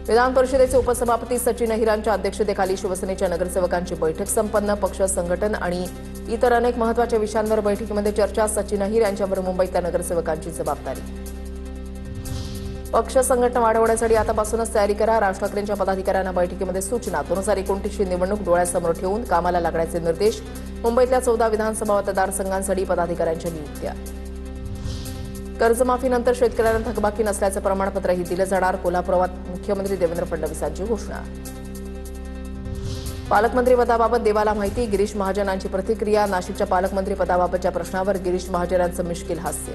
विधान परिषदेचे उपसभापती सचिन अहिरांच्या अध्यक्षतेखाली शिवसेनेच्या नगरसेवकांची बैठक संपन्न. पक्ष संघटन आणि इतर अनेक महत्त्वाच्या विषयांवर बैठकीमध्ये चर्चा. सचिन अहिर यांच्यावर मुंबईतल्या नगरसेवकांची जबाबदारी. पक्ष संघटना वाढवण्यासाठी आतापासूनच तयारी करा. राज ठाकरेंच्या पदाधिकाऱ्यांना बैठकीमध्ये सूचना. 2029ची निवडणूक डोळ्यासमोर ठेवून कामाला लागण्याचे निर्देश. मुंबईतल्या 14 विधानसभा मतदारसंघांसाठी पदाधिकाऱ्यांच्या नियुक्त्या. कर्जमाफीनंतर शेतकऱ्यांना थकबाकी नसल्याचं प्रमाणपत्रही दिलं जाणार. कोल्हापुरात मुख्यमंत्री देवेंद्र फडणवीसांची घोषणा. पालकमंत्री पदाबाबत देवाला माहिती. गिरीश महाजनांची प्रतिक्रिया. नाशिकच्या पालकमंत्री पदाबाबतच्या प्रश्नावर गिरीश महाजनांचं मिश्किल हास्य.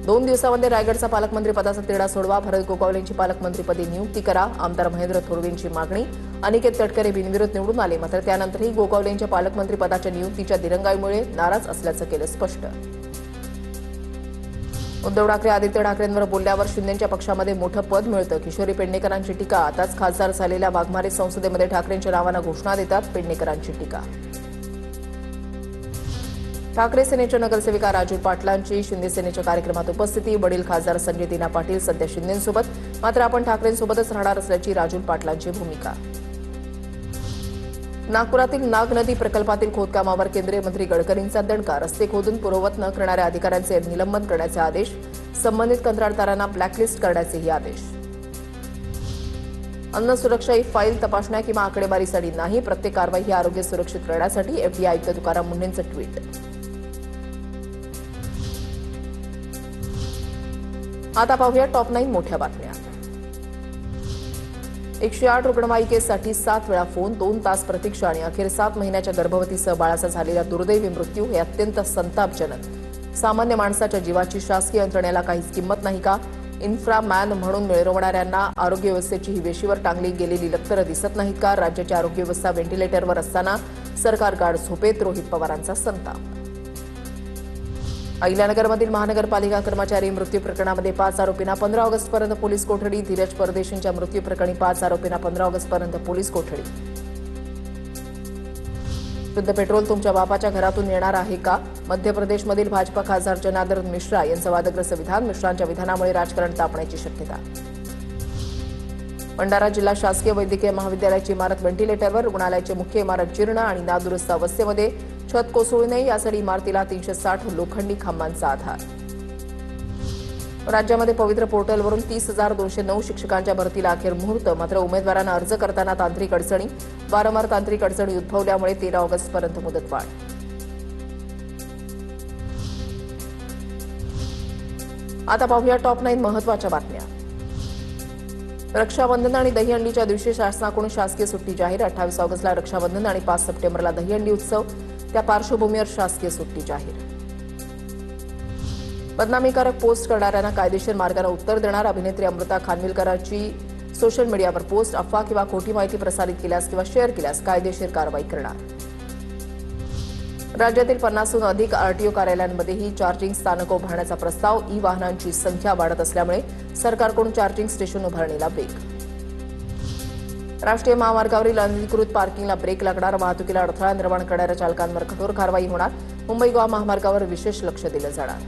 2 दिवसांमध्ये रायगडचा पालकमंत्री पदाचा तिढा सोडवा. भरत गोगावलेंची पालकमंत्रीपदी नियुक्ती करा. आमदार महेंद्र थोरवेंची मागणी. अनिकेत तटकरे बिनविरोध निवडून आले, मात्र त्यानंतरही गोगावलेंच्या पालकमंत्री पदाच्या नियुक्तीच्या दिरंगाईमुळे नाराज असल्याचं केलं स्पष्ट. उद्धव ठाकरे आदित्य ठाकरेंवर बोलल्यावर शिंदेच्या पक्षामध्ये मोठं पद मिळतं. किशोरी पेडणेकरांची टीका. आताच खासदार झालेल्या वाघमारे संसदेमध्ये ठाकरेंच्या नावानं घोषणा देतात. पेडणेकरांची टीका. ठाकरे सेनेच्या नगरसेविका राजू पाटलांची शिंदे सेनेच्या कार्यक्रमात उपस्थिती. वडील खासदार संजय दिना पाटील सध्या शिंदेसोबत, मात्र आपण ठाकरेंसोबतच राहणार असल्याची राजू पाटलांची भूमिका. नागपुरातील नाग नदी प्रकल्पातील खोदकामावर केंद्रीय मंत्री गडकरींचा दणका. रस्ते खोदून पूर्ववत न करणाऱ्या अधिकाऱ्यांचे निलंबन करण्याचे आदेश. संबंधित कंत्राटदारांना ब्लॅकलिस्ट करण्याचेही आदेश. अन्न सुरक्षा ही फाईल तपासण्या किंवा आकडेवारीसाठी नाही, प्रत्येक कारवाई ही आरोग्य सुरक्षित करण्यासाठी. एफडीए आयुक्त तुकाराम मुंढेंचं ट्विट. आता पाहूया टॉप 9 मोठ्या बातम्या. 108 रुग्णवाहिकेसाठी 7 वेळा फोन, 2 तास प्रतीक्षा आणि अखेर 7 महिन्याच्या गर्भवतीसह बाळाचा झालेला दुर्दैवी मृत्यू हे अत्यंत संतापजनक. सामान्य माणसाच्या जीवाची शासकीय यंत्रणेला काहीच किंमत नाही का? इन्फ्रामॅन म्हणून मिळवणाऱ्यांना आरोग्य व्यवस्थेची ही वेशीवर टांगली गेलेली लक्तरं दिसत नाहीत का? राज्याची आरोग्य व्यवस्था व्हेंटिलेटरवर असताना सरकार गाढ झोपेत. रोहित पवारांचा संताप. अहिल्यानगरमधील महानगरपालिका कर्मचारी मृत्यू प्रकरणामध्ये 5 आरोपींना 15 ऑगस्टपर्यंत पोलीस कोठडी. धीरज परदेशींच्या मृत्यू प्रकरणी 5 आरोपींना 15 ऑगस्टपर्यंत पोलीस कोठडी. शुद्ध पेट्रोल तुमच्या बापाच्या घरातून येणार आहे का? मध्य प्रदेशमधील भाजपा खासदार जनार्दन मिश्रा यांचं वादग्रस्त विधान. मिश्रांच्या विधानामुळे राजकारण तापण्याची शक्यता. भंडारा जिल्हा शासकीय वैद्यकीय महाविद्यालयाची इमारत व्हेंटिलेटरवर. रुग्णालयाची मुख्य इमारत जीर्ण आणि नादुरुस्त अवस्थेमध्ये. छत कोसळू नये यासाठी इमारतीला 360 लोखंडी खांबांचा आधार. राज्यामध्ये पवित्र पोर्टलवरून 30,209 शिक्षकांच्या भरतीला अखेर मुहूर्त. मात्र उमेदवारांना अर्ज करताना तांत्रिक अडचणी. वारंवार तांत्रिक अडचणी उद्भवल्यामुळे 13 ऑगस्टपर्यंत मुदतवाढ. आता पाहूया टॉप 9 महत्त्वाच्या बातम्या. रक्षाबंधन आणि दहीहंडीच्या दिवशी शासनाकडून शासकीय सुट्टी जाहीर. 28 ऑगस्टला रक्षाबंधन आणि 5 सप्टेंबरला दहीहंडी उत्सव. त्या पार्श्वभूमीवर शासकीय सुट्टी जाहीर. बदनामीकारक पोस्ट करणाऱ्यांना कायदेशीर मार्गाने उत्तर देणार. अभिनेत्री अमृता खानविलकरांची सोशल मीडियावर पोस्ट. अफवा किंवा खोटी माहिती प्रसारित केल्यास किंवा शेअर केल्यास कायदेशीर कारवाई करणार. राज्यातील 50हून अधिक आरटीओ कार्यालयांमध्येही चार्जिंग स्थानकं उभारण्याचा प्रस्ताव. ई वाहनांची संख्या वाढत असल्यामुळे सरकारकडून चार्जिंग स्टेशन उभारणीला वेग. राष्ट्रीय महामार्गावरील अनधिकृत पार्किंगला ब्रेक लागणार. वाहतुकीला अडथळा निर्माण करणाऱ्या चालकांवर कठोर कारवाई होणार. मुंबई गोवा महामार्गावर विशेष लक्ष दिलं जाणार.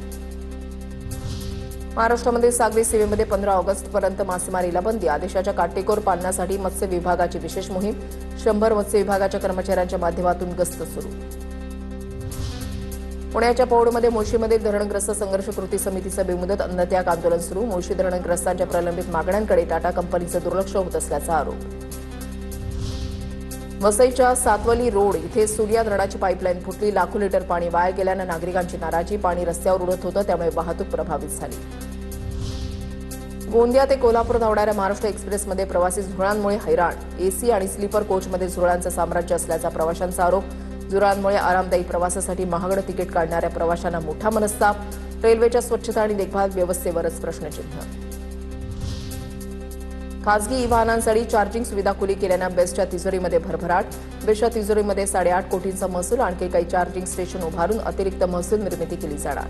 महाराष्ट्रामध्ये सागरी सीमेमध्ये 15 ऑगस्टपर्यंत मासेमारीला बंदी. आदेशाच्या काटेकोर पालनासाठी मत्स्य विभागाची विशेष मोहीम. 100 मत्स्य विभागाच्या कर्मचाऱ्यांच्या माध्यमातून गस्त सुरू. पुण्याच्या पौडमध्ये मुळशीमध्ये धरणग्रस्त संघर्ष कृती समितीचं बेमुदत अन्नत्याग आंदोलन सुरू. मुळशी धरणग्रस्तांच्या प्रलंबित मागण्यांकडे टाटा कंपनीचं दुर्लक्ष होत असल्याचा आरोप. वसईच्या सातवली रोड इथे सूर्या धरणाची पाईपलाईन फुटली. लाखो लिटर पाणी वाया गेल्यानं नागरिकांची नाराजी. पाणी रस्त्यावर उडत होतं, त्यामुळे वाहतूक प्रभावित झाली. गोंदिया ते कोल्हापूर धावणाऱ्या महाराष्ट्र एक्सप्रेसमध्ये प्रवासी झुरळांमुळे हैराण. एसी आणि स्लीपर कोचमध्ये झुरळांचं साम्राज्य असल्याचा प्रवाशांचा आरोप. झुरळांमुळे आरामदायी प्रवासासाठी महागडं तिकीट काढणाऱ्या प्रवाशांना मोठा मनस्ताप. रेल्वेच्या स्वच्छता आणि देखभाल व्यवस्थेवरच प्रश्नचिन्ह. खासगी ई वाहनांसाठी चार्जिंग सुविधा खुली केल्यानं बेस्टच्या तिजोरीमध्ये भरभराट. बेस्टच्या तिजोरीमध्ये 8.5 कोटींचा महसूल. आणखी काही चार्जिंग स्टेशन उभारून अतिरिक्त महसूल निर्मिती केली जाणार.